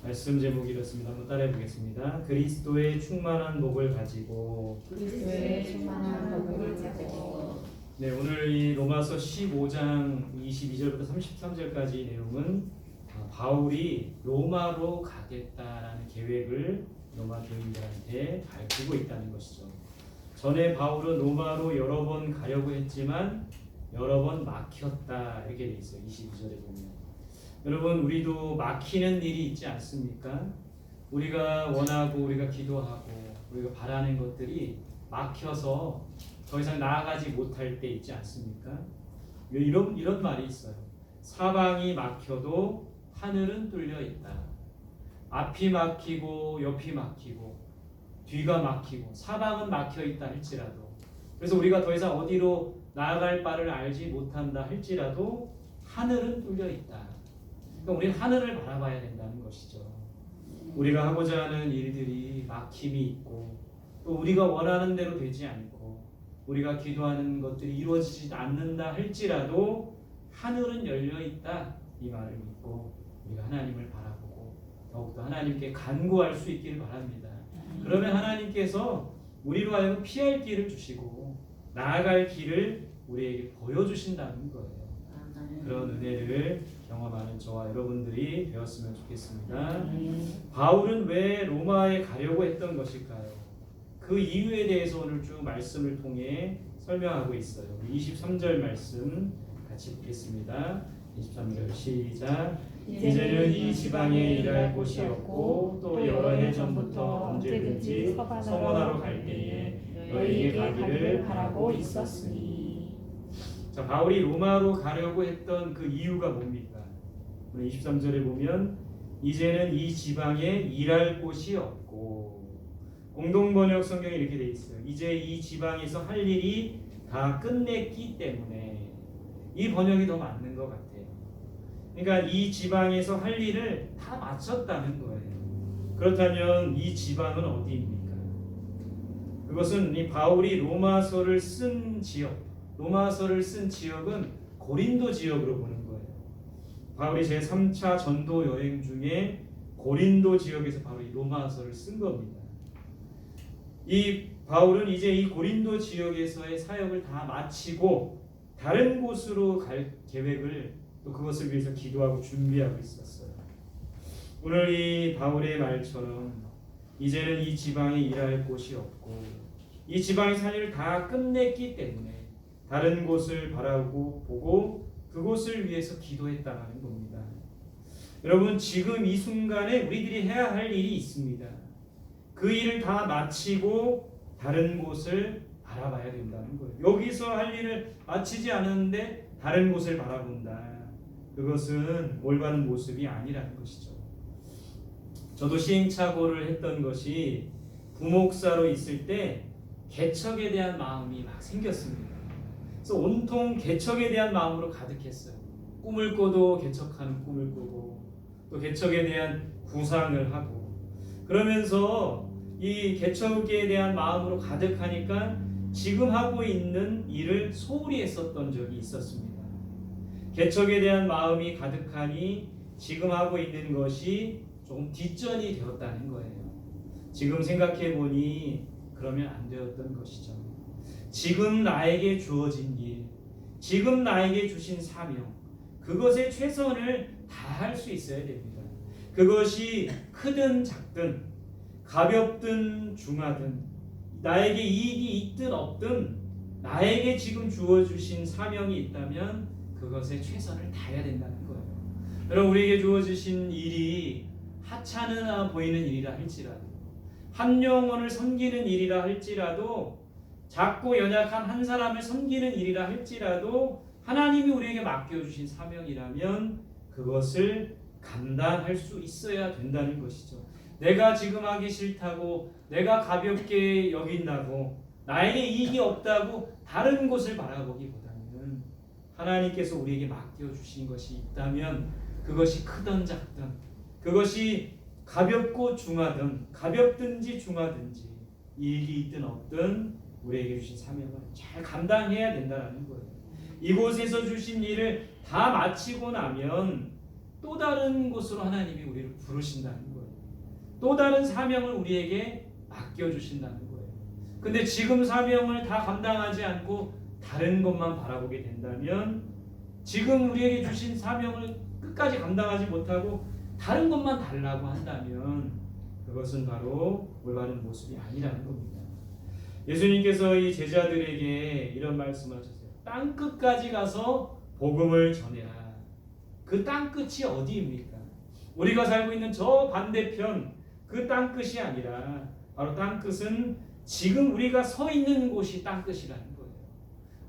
말씀 제목이 이렇습니다. 한번 따라해 보겠습니다. 그리스도의 충만한 복을 가지고. 그리스도의 충만한 복을 가지고. 네, 오늘 이 로마서 15장 22절부터 33절까지 내용은 바울이 로마로 가겠다라는 계획을 로마 교인들한테 밝히고 있다는 것이죠. 전에 바울은 로마로 여러 번 가려고 했지만 여러 번 막혔다 이렇게 돼 있어요. 22절에 보면. 여러분, 우리도 막히는 일이 있지 않습니까? 우리가 원하고 우리가 기도하고 우리가 바라는 것들이 막혀서 더 이상 나아가지 못할 때 있지 않습니까? 이런 말이 있어요. 사방이 막혀도 하늘은 뚫려 있다. 앞이 막히고 옆이 막히고 뒤가 막히고 사방은 막혀 있다 할지라도, 그래서 우리가 더 이상 어디로 나아갈 바를 알지 못한다 할지라도 하늘은 뚫려 있다. 그러니까 우리는 하늘을 바라봐야 된다는 것이죠. 우리가 하고자 하는 일들이 막힘이 있고 또 우리가 원하는 대로 되지 않고 우리가 기도하는 것들이 이루어지지 않는다 할지라도 하늘은 열려 있다, 이 말을 믿고 우리가 하나님을 바라보고 더욱더 하나님께 간구할 수 있기를 바랍니다. 그러면 하나님께서 우리로 하여금 피할 길을 주시고 나아갈 길을 우리에게 보여주신다는 거예요. 그런 은혜를 경험하는 저와 여러분들이 되었으면 좋겠습니다. 바울은 왜 로마에 가려고 했던 것일까요? 그 이유에 대해서 오늘 쭉 말씀을 통해 설명하고 있어요. 23절 말씀 같이 보겠습니다. 23절 시작. 이제는 이 지방에 일할 곳이 없고 또 여러 해 전부터 언제든지 성원하러 갈 때에 너희에게 가기를 바라고 있었으니. 자, 바울이 로마로 가려고 했던 그 이유가 뭡니까? 오늘 23절에 보면 이제는 이 지방에 일할 곳이 없고, 공동번역 성경에 이렇게 돼 있어요. 이제 이 지방에서 할 일이 다 끝냈기 때문에. 이 번역이 더 맞는 것 같아요. 그러니까 이 지방에서 할 일을 다 마쳤다는 거예요. 그렇다면 이 지방은 어디입니까? 그것은 이 바울이 로마서를 쓴 지역, 로마서를 쓴 지역은 고린도 지역으로 보는 거예요. 바울이 제3차 전도 여행 중에 고린도 지역에서 바로 이 로마서를 쓴 겁니다. 이 바울은 이제 이 고린도 지역에서의 사역을 다 마치고 다른 곳으로 갈 계획을, 또 그것을 위해서 기도하고 준비하고 있었어요. 오늘 이 바울의 말처럼 이제는 이 지방에 일할 곳이 없고 이 지방의 사역을 다 끝냈기 때문에 다른 곳을 바라고 보고 그곳을 위해서 기도했다는 겁니다. 여러분, 지금 이 순간에 우리들이 해야 할 일이 있습니다. 그 일을 다 마치고 다른 곳을 바라봐야 된다는 거예요. 여기서 할 일을 마치지 않았는데 다른 곳을 바라본다. 그것은 올바른 모습이 아니라는 것이죠. 저도 시행착오를 했던 것이 부목사로 있을 때 개척에 대한 마음이 막 생겼습니다. 그래서 온통 개척에 대한 마음으로 가득했어요. 꿈을 꿔도 개척하는 꿈을 꾸고 또 개척에 대한 구상을 하고, 그러면서 이 개척에 대한 마음으로 가득하니까 지금 하고 있는 일을 소홀히 했었던 적이 있었습니다. 개척에 대한 마음이 가득하니 지금 하고 있는 것이 조금 뒷전이 되었다는 거예요. 지금 생각해 보니 그러면 안 되었던 것이죠. 지금 나에게 주어진 일, 지금 나에게 주신 사명, 그것에 최선을 다할 수 있어야 됩니다. 그것이 크든 작든 가볍든 중하든 나에게 이익이 있든 없든 나에게 지금 주어주신 사명이 있다면 그것에 최선을 다해야 된다는 거예요. 여러분, 우리에게 주어주신 일이 하찮아 보이는 일이라 할지라도, 한 영혼을 섬기는 일이라 할지라도, 작고 연약한 한 사람을 섬기는 일이라 할지라도 하나님이 우리에게 맡겨주신 사명이라면 그것을 감당할 수 있어야 된다는 것이죠. 내가 지금 하기 싫다고, 내가 가볍게 여긴다고, 나에게 이익이 없다고 다른 곳을 바라보기보다는 하나님께서 우리에게 맡겨주신 것이 있다면 그것이 크든 작든, 그것이 가볍고 중하든, 가볍든지 중하든지, 이익이 있든 없든 우리에게 주신 사명을 잘 감당해야 된다는 거예요. 이곳에서 주신 일을 다 마치고 나면 또 다른 곳으로 하나님이 우리를 부르신다는 거예요. 또 다른 사명을 우리에게 맡겨주신다는 거예요. 근데 지금 사명을 다 감당하지 않고 다른 것만 바라보게 된다면, 지금 우리에게 주신 사명을 끝까지 감당하지 못하고 다른 것만 달라고 한다면 그것은 바로 올바른 모습이 아니라는 겁니다. 예수님께서 이 제자들에게 이런 말씀을 하셨어요. 땅 끝까지 가서 복음을 전해라. 그 땅 끝이 어디입니까? 우리가 살고 있는 저 반대편 그 땅 끝이 아니라 바로 땅 끝은 지금 우리가 서 있는 곳이 땅 끝이라는 거예요.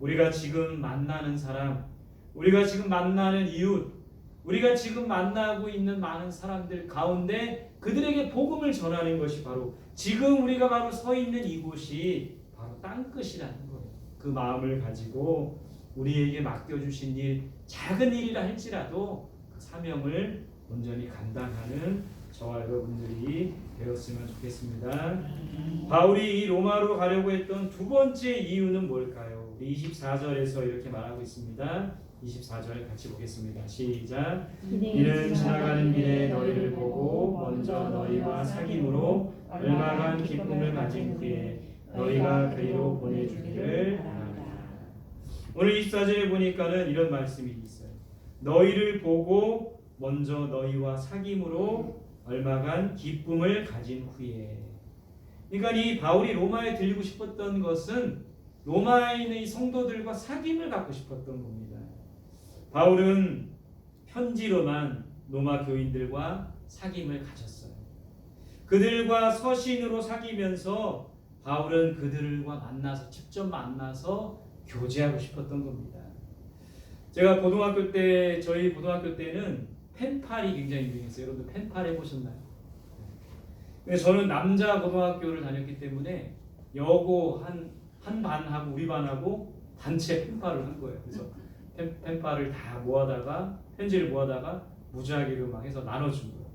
우리가 지금 만나는 사람, 우리가 지금 만나는 이웃, 우리가 지금 만나고 있는 많은 사람들 가운데 그들에게 복음을 전하는 것이 바로 지금 우리가 바로 서 있는 이곳이 바로 땅 끝이라는 거예요. 그 마음을 가지고 우리에게 맡겨주신 일, 작은 일이라 할지라도 그 사명을 온전히 감당하는 저와 여러분들이 되었으면 좋겠습니다. 바울이 이 로마로 가려고 했던 두 번째 이유는 뭘까요? 24절에서 이렇게 말하고 있습니다. 24절 같이 보겠습니다. 시작. 이는 지나가는 길에 너희를 보고 먼저 너희와 사귐으로 얼마간 기쁨을 가진 후에 너희가 그리로 보내주기를 바랍니다. 오늘 24절에 보니까는 이런 말씀이 있어요. 너희를 보고 먼저 너희와 사귐으로 얼마간 기쁨을 가진 후에. 그러니까 이 바울이 로마에 들리고 싶었던 것은 로마에 있는 이 성도들과 사귐을 갖고 싶었던 겁니다. 바울은 편지로만 로마 교인들과 사귐을 가졌어요. 그들과 서신으로 사귀면서 바울은 그들과 만나서 직접 만나서 교제하고 싶었던 겁니다. 제가 고등학교 때, 저희 고등학교 때는 펜팔이 굉장히 유행했어요. 여러분들 펜팔 해보셨나요? 근데 저는 남자 고등학교를 다녔기 때문에 여고 한 반하고 우리 반하고 단체 펜팔을 한 거예요. 그래서 펜팔을 다 모아다가 편지를 모아다가 무지하게로 막 해서 나눠준 거예요.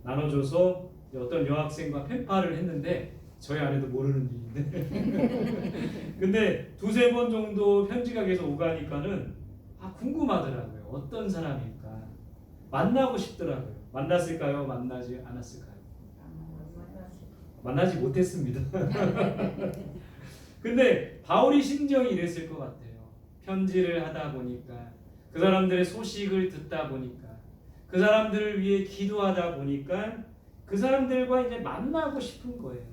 나눠줘서 어떤 여학생과 펜팔을 했는데 저희 아내도 모르는 일인데 근데 두세 번 정도 편지가 계속 오가니까는 궁금하더라고요. 어떤 사람일까? 만나고 싶더라고요. 만났을까요? 만나지 않았을까요? 만나지 못했습니다. 근데 바울이 심정이 이랬을 것 같아요. 편지를 하다 보니까, 그 사람들의 소식을 듣다 보니까, 그 사람들을 위해 기도하다 보니까 그 사람들과 이제 만나고 싶은 거예요.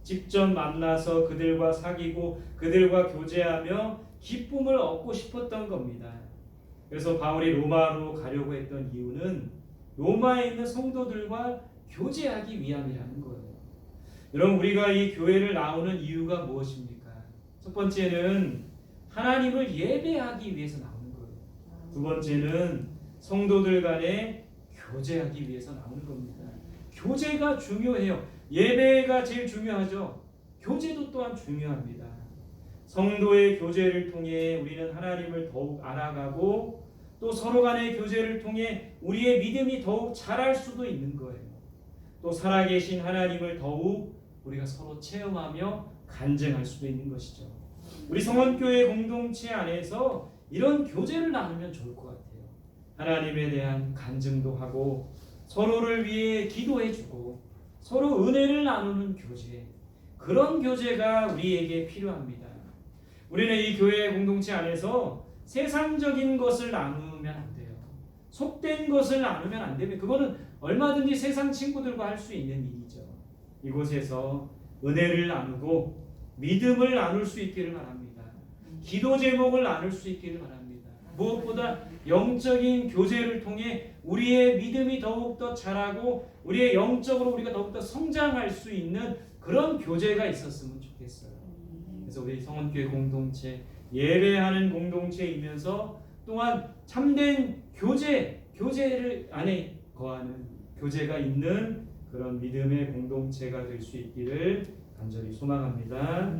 직접 만나서 그들과 사귀고 그들과 교제하며 기쁨을 얻고 싶었던 겁니다. 그래서 바울이 로마로 가려고 했던 이유는 로마에 있는 성도들과 교제하기 위함이라는 거예요. 여러분, 우리가 이 교회를 나오는 이유가 무엇입니까? 첫 번째는 하나님을 예배하기 위해서 나오는 거예요. 두 번째는 성도들 간에 교제하기 위해서 나오는 겁니다. 교제가 중요해요. 예배가 제일 중요하죠. 교제도 또한 중요합니다. 성도의 교제를 통해 우리는 하나님을 더욱 알아가고 또 서로 간의 교제를 통해 우리의 믿음이 더욱 자랄 수도 있는 거예요. 또 살아계신 하나님을 더욱 우리가 서로 체험하며 간증할 수도 있는 것이죠. 우리 성원교회 공동체 안에서 이런 교제를 나누면 좋을 것 같아요. 하나님에 대한 간증도 하고 서로를 위해 기도해주고 서로 은혜를 나누는 교제, 그런 교제가 우리에게 필요합니다. 우리는 이 교회 공동체 안에서 세상적인 것을 나누면 안 돼요. 속된 것을 나누면 안 되면 그거는 얼마든지 세상 친구들과 할 수 있는 일이죠. 이곳에서 은혜를 나누고 믿음을 나눌 수 있기를 바랍니다. 기도 제목을 나눌 수 있기를 바랍니다. 무엇보다 영적인 교제를 통해 우리의 믿음이 더욱더 자라고 우리의 영적으로 우리가 더욱더 성장할 수 있는 그런 교제가 있었으면 좋겠어요. 그래서 우리 성원교회 공동체, 예배하는 공동체이면서 또한 참된 교제를 안에 거하는 교제가 있는 그런 믿음의 공동체가 될 수 있기를 간절히 소망합니다.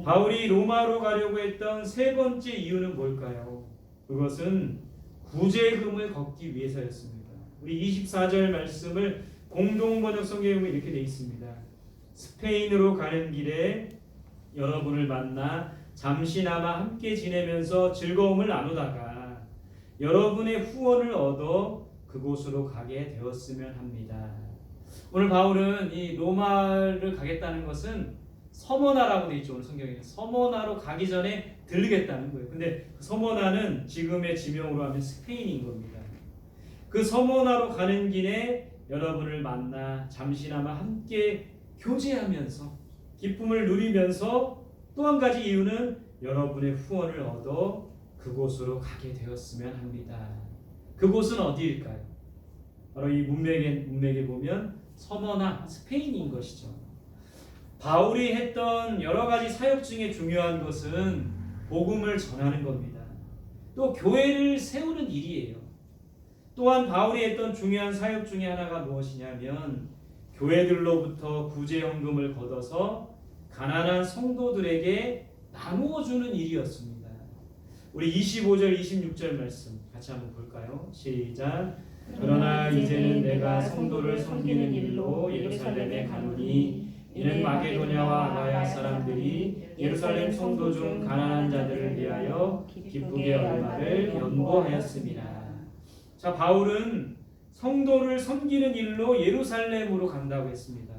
바울이 로마로 가려고 했던 세 번째 이유는 뭘까요? 그것은 구제금을 걷기 위해서였습니다. 우리 24절 말씀을 공동번역 성경에 보면 이렇게 되어 있습니다. 스페인으로 가는 길에 여러분을 만나 잠시나마 함께 지내면서 즐거움을 나누다가 여러분의 후원을 얻어 그곳으로 가게 되었으면 합니다. 오늘 바울은 이 로마를 가겠다는 것은 서머나라고 되어 있죠. 오늘 성경에 서머나로 가기 전에 들르겠다는 거예요. 근데 그 서머나는 지금의 지명으로 하면 스페인인 겁니다. 그 서머나로 가는 길에 여러분을 만나 잠시나마 함께 교제하면서 기쁨을 누리면서 또 한 가지 이유는 여러분의 후원을 얻어 그곳으로 가게 되었으면 합니다. 그곳은 어디일까요? 바로 이 문맥에 보면 서머나 스페인인 것이죠. 바울이 했던 여러 가지 사역 중에 중요한 것은 복음을 전하는 겁니다. 또 교회를 세우는 일이에요. 또한 바울이 했던 중요한 사역 중에 하나가 무엇이냐면 교회들로부터 구제헌금을 걷어서 가난한 성도들에게 나누어 주는 일이었습니다. 우리 25절 26절 말씀 같이 한번 볼까요? 시작. 그러나 이제는 내가 성도를 섬기는 일로 예루살렘에 가노니 이는 마게도냐와 아가야 사람들이 예루살렘 성도 중 가난한 자들을 위하여 기쁘게 얼마를 연보하였습니다. 자, 바울은 성도를 섬기는 일로 예루살렘으로 간다고 했습니다.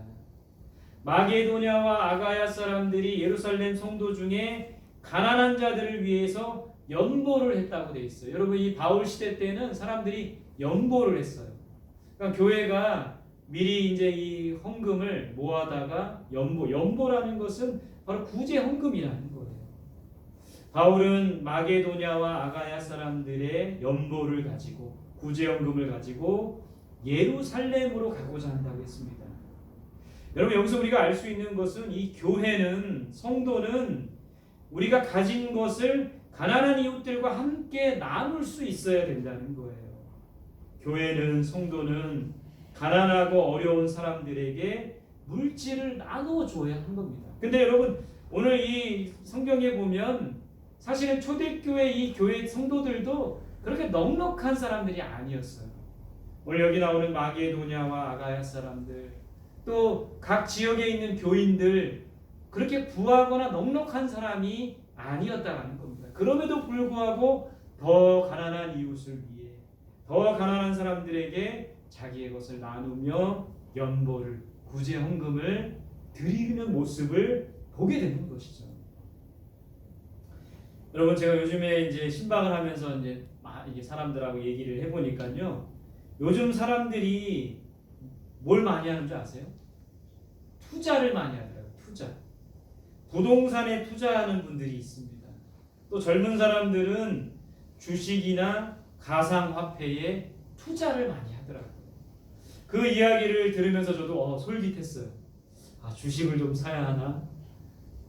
마게도냐와 아가야 사람들이 예루살렘 성도 중에 가난한 자들을 위해서 연보를 했다고 되어 있어요. 여러분, 이 바울 시대 때는 사람들이 연보를 했어요. 그러니까 교회가 미리 이제 이 헌금을 모아다가 연보라는 것은 바로 구제 헌금이라는 거예요. 바울은 마게도냐와 아가야 사람들의 연보를 가지고 구제 헌금을 가지고 예루살렘으로 가고자 한다고 했습니다. 여러분, 여기서 우리가 알 수 있는 것은 이 교회는 성도는 우리가 가진 것을 가난한 이웃들과 함께 나눌 수 있어야 된다는 거예요. 교회는 성도는 가난하고 어려운 사람들에게 물질을 나누어 줘야 하는 겁니다. 근데 여러분, 오늘 이 성경에 보면 사실은 초대교회 이 교회 성도들도 그렇게 넉넉한 사람들이 아니었어요. 오늘 여기 나오는 마게도냐와 아가야 사람들, 또 각 지역에 있는 교인들, 그렇게 부하거나 넉넉한 사람이 아니었다는 겁니다. 그럼에도 불구하고 더 가난한 이웃을 위해, 더 가난한 사람들에게 자기의 것을 나누며 연보를, 구제 헌금을 드리는 모습을 보게 되는 것이죠. 여러분, 제가 요즘에 이제 신방을 하면서 이제 사람들하고 얘기를 해보니까요, 요즘 사람들이 뭘 많이 하는 줄 아세요? 투자를 많이 하더라고요. 투자. 부동산에 투자하는 분들이 있습니다. 또 젊은 사람들은 주식이나 가상화폐에 투자를 많이 하더라고요. 그 이야기를 들으면서 저도 솔깃했어요. 주식을 좀 사야 하나?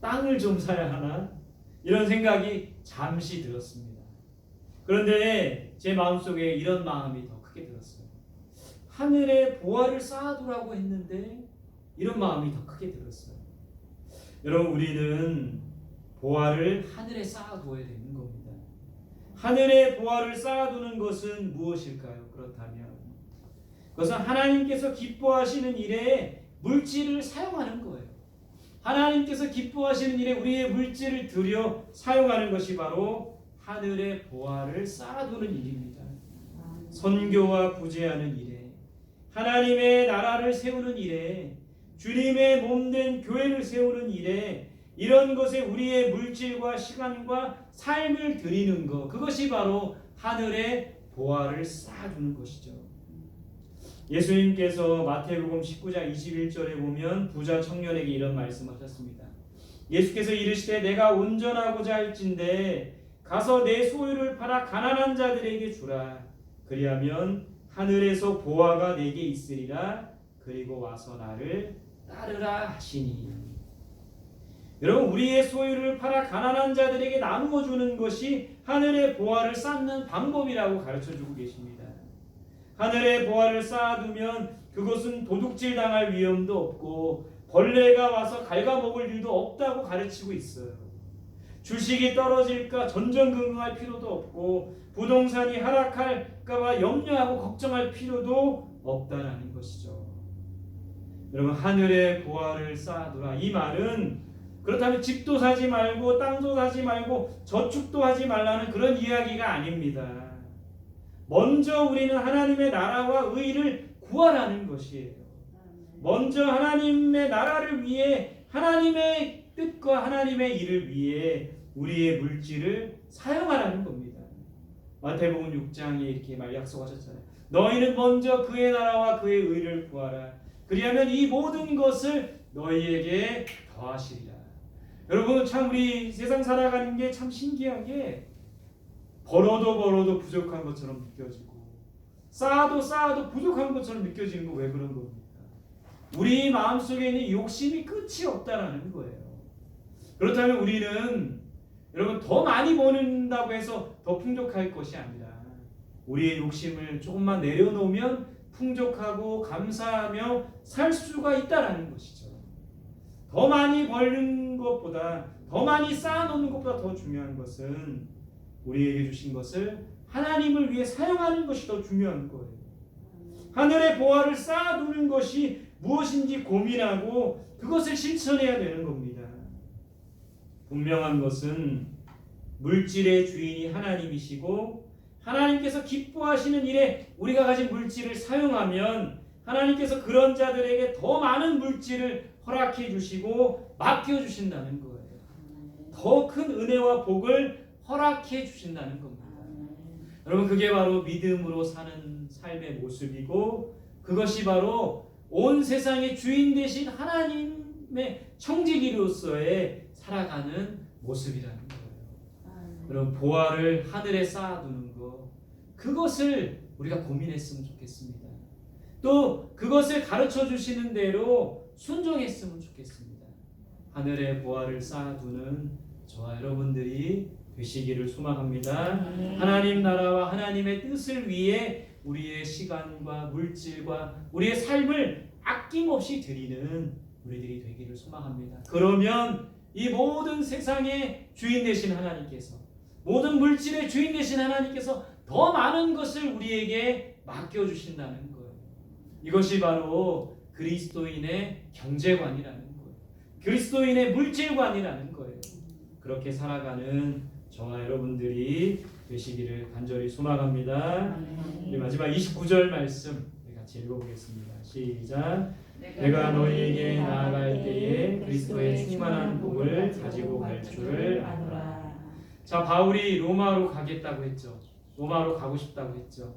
땅을 좀 사야 하나? 이런 생각이 잠시 들었습니다. 그런데 제 마음속에 이런 마음이 더 크게 들었어요. 하늘에 보화를 쌓아두라고 했는데 이런 마음이 더 크게 들었어요. 여러분, 우리는 보화를 하늘에 쌓아두어야 되는 겁니다. 하늘에 보화를 쌓아두는 것은 무엇일까요? 그렇다면 그것은 하나님께서 기뻐하시는 일에 물질을 사용하는 거예요. 하나님께서 기뻐하시는 일에 우리의 물질을 들여 사용하는 것이 바로 하늘의 보화를 쌓아두는 일입니다. 선교와 구제하는 일에, 하나님의 나라를 세우는 일에, 주님의 몸된 교회를 세우는 일에, 이런 것에 우리의 물질과 시간과 삶을 드리는 것, 그것이 바로 하늘의 보화를 쌓아두는 것이죠. 예수님께서 마태복음 19장 21절에 보면 부자 청년에게 이런 말씀하셨습니다. 예수께서 이르시되 내가 온전하고자 할진대 가서 내 소유를 팔아 가난한 자들에게 주라. 그리하면 하늘에서 보화가 내게 있으리라. 그리고 와서 나를 따르라 하시니. 여러분, 우리의 소유를 팔아 가난한 자들에게 나누어 주는 것이 하늘의 보화를 쌓는 방법이라고 가르쳐주고 계십니다. 하늘의 보화를 쌓아두면 그것은 도둑질 당할 위험도 없고 벌레가 와서 갉아먹을 일도 없다고 가르치고 있어요. 주식이 떨어질까 전전긍긍할 필요도 없고 부동산이 하락할까 봐 염려하고 걱정할 필요도 없다라는 것이죠. 여러분, 하늘의 보화를 쌓아두라. 이 말은 그렇다면 집도 사지 말고 땅도 사지 말고 저축도 하지 말라는 그런 이야기가 아닙니다. 먼저 우리는 하나님의 나라와 의를 구하라는 것이에요. 먼저 하나님의 나라를 위해 하나님의 뜻과 하나님의 일을 위해 우리의 물질을 사용하라는 겁니다. 마태복음 6장에 이렇게 말 약속하셨잖아요. 너희는 먼저 그의 나라와 그의 의를 구하라. 그리하면 이 모든 것을 너희에게 더하시리라. 여러분 참 우리 세상 살아가는 게 참 신기한 게 벌어도 부족한 것처럼 느껴지고 쌓아도 부족한 것처럼 느껴지는 거 왜 그런 겁니까? 우리 마음속에 있는 욕심이 끝이 없다라는 거예요. 그렇다면 우리는 여러분 더 많이 버는다고 해서 더 풍족할 것이 아니라 우리의 욕심을 조금만 내려놓으면 풍족하고 감사하며 살 수가 있다라는 것이죠. 더 많이 버는 것보다 더 많이 쌓아놓는 것보다 더 중요한 것은 우리에게 주신 것을 하나님을 위해 사용하는 것이 더 중요한 거예요. 하늘의 보화를 쌓아두는 것이 무엇인지 고민하고 그것을 실천해야 되는 겁니다. 분명한 것은 물질의 주인이 하나님이시고 하나님께서 기뻐하시는 일에 우리가 가진 물질을 사용하면 하나님께서 그런 자들에게 더 많은 물질을 허락해 주시고 맡겨 주신다는 거예요. 더 큰 은혜와 복을 허락해 주신다는 겁니다. 여러분 그게 바로 믿음으로 사는 삶의 모습이고 그것이 바로 온 세상의 주인 되신 하나님의 청지기로서의 살아가는 모습이라는 거예요. 여러분 보화를 하늘에 쌓아두는 것 그것을 우리가 고민했으면 좋겠습니다. 또 그것을 가르쳐 주시는 대로 순종했으면 좋겠습니다. 하늘의 보화를 쌓아두는 저와 여러분들이 되시기를 소망합니다. 하나님 나라와 하나님의 뜻을 위해 우리의 시간과 물질과 우리의 삶을 아낌없이 드리는 우리들이 되기를 소망합니다. 그러면 이 모든 세상의 주인 되신 하나님께서 모든 물질의 주인 되신 하나님께서 더 많은 것을 우리에게 맡겨주신다는 거예요. 이것이 바로 그리스도인의 경제관이라는 거예요. 그리스도인의 물질관이라는 거예요. 그렇게 살아가는 저와 여러분들이 되시기를 간절히 소망합니다. 마지막 29절 말씀 같이 읽어보겠습니다. 시작. 내가 너희에게 나아갈 때에 그리스도의 충만한 복을 가지고 갈 줄을 아노라. 자, 바울이 로마로 가겠다고 했죠. 로마로 가고 싶다고 했죠.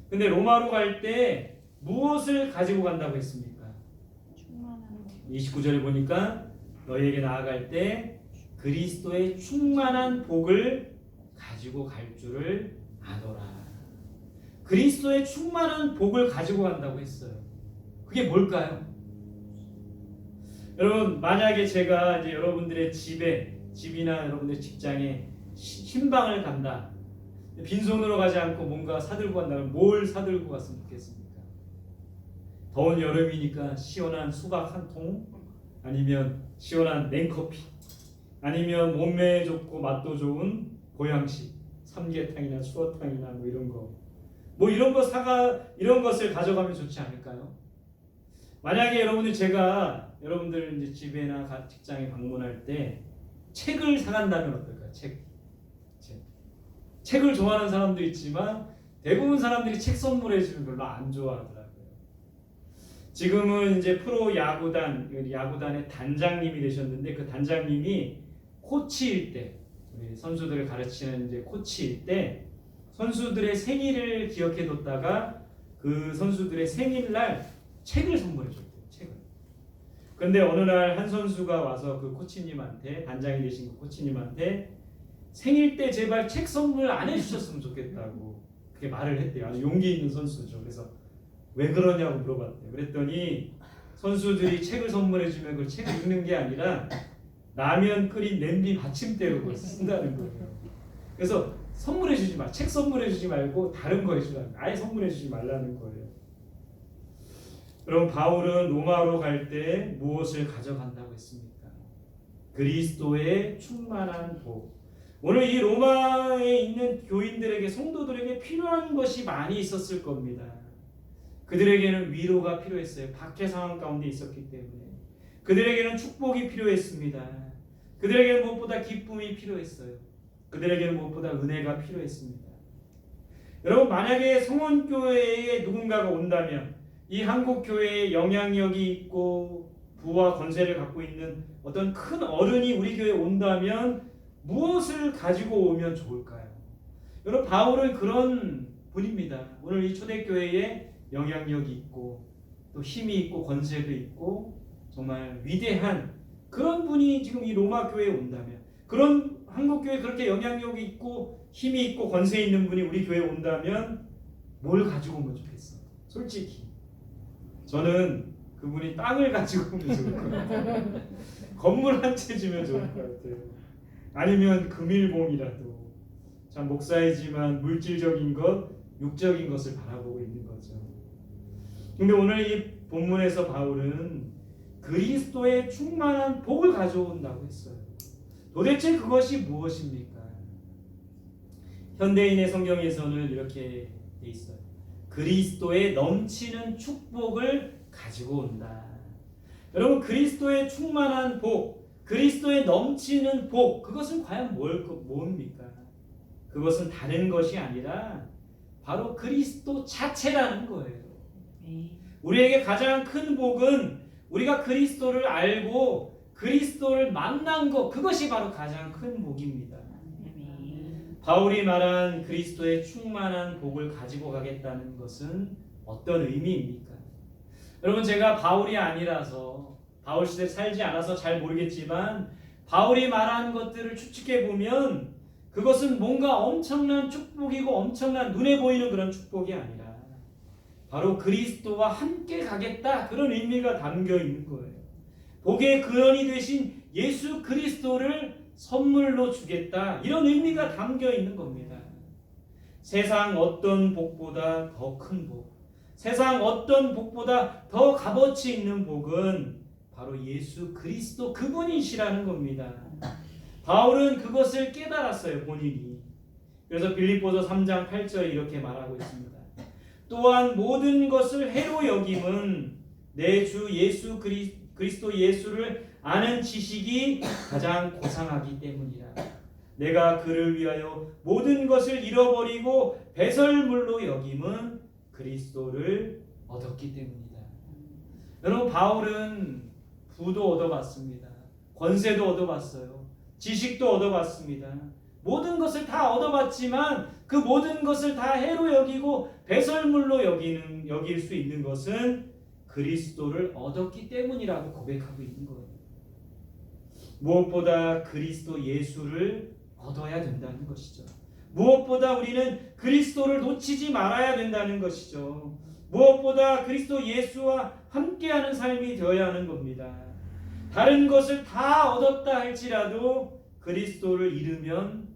근데 로마로 갈 때 무엇을 가지고 간다고 했습니까? 29절에 보니까 너희에게 나아갈 때 그리스도의 충만한 복을 가지고 갈 줄을 아노라. 그리스도의 충만한 복을 가지고 간다고 했어요. 그게 뭘까요? 여러분 만약에 제가 이제 여러분들의 집이나 여러분들의 직장에 신방을 간다. 빈손으로 가지 않고 뭔가 사들고 간다면 뭘 사들고 갔으면 좋겠습니까? 더운 여름이니까 시원한 수박 한 통, 아니면 시원한 냉커피, 아니면 몸매에 좋고 맛도 좋은 보양식, 삼계탕이나 추어탕이나 뭐 이런 거, 뭐 이런 것을 가져가면 좋지 않을까요? 만약에 제가 여러분들 이제 집에나 직장에 방문할 때 책을 사간다면 어떨까요? 책을 좋아하는 사람도 있지만 대부분 사람들이 책 선물해 주면 별로 안 좋아하더라고요. 지금은 이제 프로 야구단의 단장님이 되셨는데 그 단장님이 코치일 때 우리 선수들을 가르치는 이제 코치일 때 선수들의 생일을 기억해 뒀다가 그 선수들의 생일날 책을 선물해 줬대요. 책을. 근데 어느 날 한 선수가 와서 그 코치님한테 단장이 되신 그 코치님한테 생일 때 제발 책 선물 안 해주셨으면 좋겠다고 그렇게 말을 했대요. 아주 용기 있는 선수죠. 그래서 왜 그러냐고 물어봤대요. 그랬더니 선수들이 책을 선물해주면 그 책을 읽는 게 아니라 라면 끓인 냄비 받침대로 그걸 쓴다는 거예요. 그래서 책 선물해주지 말고 다른 거 해주라는 거예요. 아예 선물해주지 말라는 거예요. 그럼 바울은 로마로 갈 때 무엇을 가져간다고 했습니까? 그리스도의 충만한 복. 오늘 이 로마에 있는 교인들에게 성도들에게 필요한 것이 많이 있었을 겁니다. 그들에게는 위로가 필요했어요. 박해 상황 가운데 있었기 때문에. 그들에게는 축복이 필요했습니다. 그들에게는 무엇보다 기쁨이 필요했어요. 그들에게는 무엇보다 은혜가 필요했습니다. 여러분 만약에 성원교회에 누군가가 온다면 이 한국교회에 영향력이 있고 부와 권세를 갖고 있는 어떤 큰 어른이 우리 교회에 온다면 무엇을 가지고 오면 좋을까요? 여러분 바울은 그런 분입니다. 오늘 이 초대교회에 영향력이 있고 또 힘이 있고 권세도 있고 정말 위대한 그런 분이 지금 이 로마 교회에 온다면, 그런 한국 교회에 그렇게 영향력이 있고 힘이 있고 권세 있는 분이 우리 교회에 온다면 뭘 가지고 오면 좋겠어? 솔직히 저는 그분이 땅을 가지고 오면 좋을 것 같아요. 건물 한 채 주면 좋을 것 같아요. 아니면 금일봉이라도. 참 목사이지만 물질적인 것, 육적인 것을 바라보고 있는 거죠. 근데 오늘 이 본문에서 바울은 그리스도의 충만한 복을 가져온다고 했어요. 도대체 그것이 무엇입니까? 현대인의 성경에서는 이렇게 돼 있어요. 그리스도의 넘치는 축복을 가지고 온다. 여러분 그리스도의 충만한 복, 그리스도의 넘치는 복, 그것은 과연 뭡니까? 그것은 다른 것이 아니라 바로 그리스도 자체라는 거예요. 우리에게 가장 큰 복은 우리가 그리스도를 알고 그리스도를 만난 것, 그것이 바로 가장 큰 복입니다. 바울이 말한 그리스도의 충만한 복을 가지고 가겠다는 것은 어떤 의미입니까? 여러분 제가 바울이 아니라서 바울 시대에 살지 않아서 잘 모르겠지만 바울이 말한 것들을 추측해 보면 그것은 뭔가 엄청난 축복이고 엄청난 눈에 보이는 그런 축복이 아니라 바로 그리스도와 함께 가겠다 그런 의미가 담겨 있는 거예요. 복의 근원이 되신 예수 그리스도를 선물로 주겠다 이런 의미가 담겨 있는 겁니다. 세상 어떤 복보다 더 큰 복, 세상 어떤 복보다 더 값어치 있는 복은 바로 예수 그리스도 그분이시라는 겁니다. 바울은 그것을 깨달았어요, 본인이. 그래서 빌립보서 3장 8절에 이렇게 말하고 있습니다. 또한 모든 것을 해로 여김은 내 주 예수 그리스도 예수를 아는 지식이 가장 고상하기 때문이라. 내가 그를 위하여 모든 것을 잃어버리고 배설물로 여김은 그리스도를 얻었기 때문이다. 여러분 바울은 부도 얻어봤습니다. 권세도 얻어봤어요. 지식도 얻어봤습니다. 모든 것을 다 얻어봤지만 그 모든 것을 다 해로 여기고 배설물로 여길 수 있는 것은 그리스도를 얻었기 때문이라고 고백하고 있는 거예요. 무엇보다 그리스도 예수를 얻어야 된다는 것이죠. 무엇보다 우리는 그리스도를 놓치지 말아야 된다는 것이죠. 무엇보다 그리스도 예수와 함께하는 삶이 되어야 하는 겁니다. 다른 것을 다 얻었다 할지라도 그리스도를 잃으면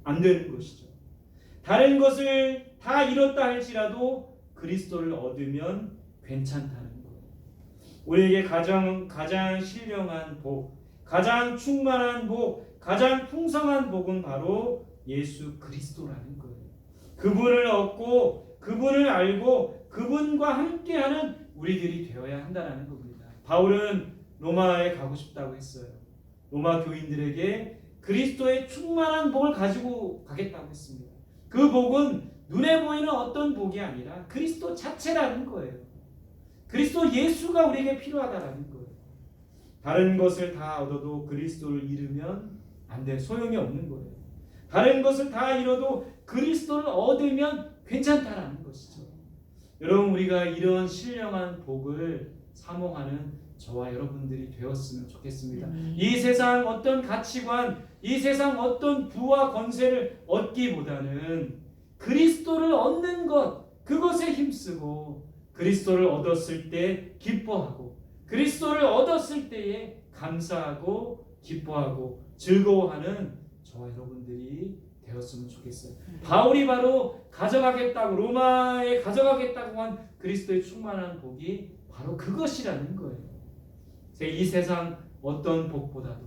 안 되는 것이죠. 다른 것을 다 잃었다 할지라도 그리스도를 얻으면 괜찮다는 거예요. 우리에게 가장 신령한 복, 가장 충만한 복, 가장 풍성한 복은 바로 예수 그리스도라는 거예요. 그분을 얻고 그분을 알고 그분과 함께하는 우리들이 되어야 한다는 겁니다. 바울은 로마에 가고 싶다고 했어요. 로마 교인들에게 그리스도의 충만한 복을 가지고 가겠다고 했습니다. 그 복은 눈에 보이는 어떤 복이 아니라 그리스도 자체라는 거예요. 그리스도 예수가 우리에게 필요하다라는 거예요. 다른 것을 다 얻어도 그리스도를 잃으면 안 돼, 소용이 없는 거예요. 다른 것을 다 잃어도 그리스도를 얻으면 괜찮다라는 것이죠. 여러분 우리가 이런 신령한 복을 사모하는 저와 여러분들이 되었으면 좋겠습니다. 이 세상 어떤 가치관, 이 세상 어떤 부와 권세를 얻기보다는 그리스도를 얻는 것, 그것에 힘쓰고 그리스도를 얻었을 때 기뻐하고 그리스도를 얻었을 때에 감사하고 기뻐하고 즐거워하는 저와 여러분들이 되었으면 좋겠어요. 바울이 바로 가져가겠다고 로마에 가져가겠다고 한 그리스도의 충만한 복이 바로 그것이라는 거예요. 이 세상 어떤 복보다도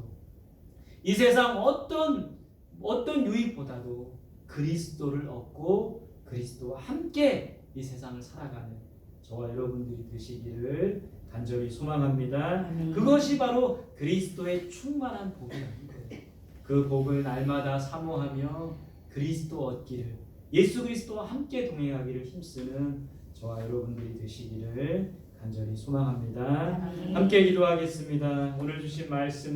이 세상 어떤 유익보다도 그리스도를 얻고 그리스도와 함께 이 세상을 살아가는 저와 여러분들이 되시기를 간절히 소망합니다. 그것이 바로 그리스도의 충만한 복이라는 거예요. 그 복을 날마다 사모하며 그리스도 얻기를, 예수 그리스도와 함께 동행하기를 힘쓰는 저와 여러분들이 되시기를 간절히 소망합니다. 함께 기도하겠습니다. 오늘 주신 말씀